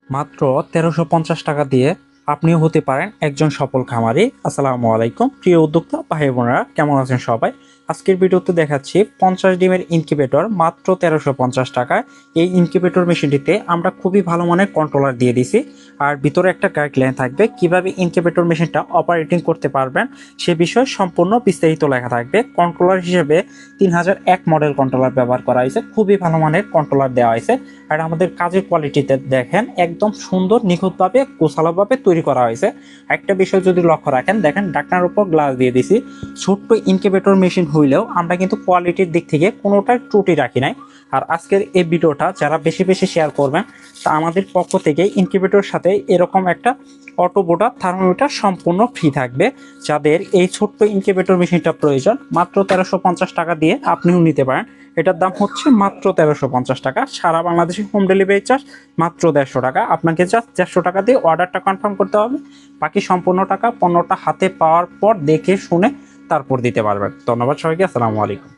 মাত্র ১৩৫০ টাকা দিয়ে আপনিও হতে পারেন একজন সফল খামারি। আসসালামু আলাইকুম প্রিয় উদ্যোক্তা ভাই বোনেরা, কেমন আছেন সবাই? আজকের ভিডিওতে দেখাচ্ছি 50 ডিমের ইনকিউবেটর মাত্র ১৩৫০ টাকায়। এই ইনকিউবেটর মেশিনটিতে আমরা খুবই ভালো মানের কন্ট্রোলার দিয়ে দিছি, আর ভিতরে একটা গাইডলাইন থাকবে কিভাবে ইনকিউবেটর মেশিনটা অপারেটিং করতে পারবেন সে বিষয়ে সম্পূর্ণ বিস্তারিত লেখা থাকবে। কন্ট্রোলার হিসেবে 3001 মডেল কন্ট্রোলার ব্যবহার করা হয়েছে, খুবই ভালো মানের কন্ট্রোলার দেওয়া হয়েছে। আর আমাদের কাজের কোয়ালিটিতে দেখেন একদম সুন্দর নিখুঁতভাবে গোছালোভাবে তৈরি করা হয়েছে। একটা বিষয় যদি লক্ষ্য রাখেন, দেখেন ঢাকনার উপর গ্লাস দিয়ে দিছি। ছোট্ট ইনকিউবেটর মেশিন হইলেও আমরা কিন্তু কোয়ালিটির দিক থেকে কোনোটাই ত্রুটি রাখি নাই। আর আজকের এই ভিডিওটা যারা বেশি বেশি শেয়ার করবেন, তা আমাদের পক্ষ থেকে ইনকিউবেটরের সাথে এরকম একটা অটো বোটার থার্মোমিটার সম্পূর্ণ ফ্রি থাকবে। যাদের এই ছোট্ট ইনকিউবেটর মেশিনটা প্রয়োজন, মাত্র ১৩৫০ টাকা দিয়ে আপনিও নিতে পারেন। এটার দাম হচ্ছে মাত্র ১৩৫০ টাকা। সারা বাংলাদেশে হোম ডেলিভারি চার্জ মাত্র ১৫০ টাকা। আপনাকে জাস্ট ১৫০ টাকা দিয়ে অর্ডারটা কনফার্ম করতে হবে। বাকি সম্পূর্ণ টাকা পণ্যটা হাতে পাওয়ার পর দেখে শুনে তারপর দিতে পারবেন। ধন্যবাদ সবাইকে। আসসালামু আলাইকুম।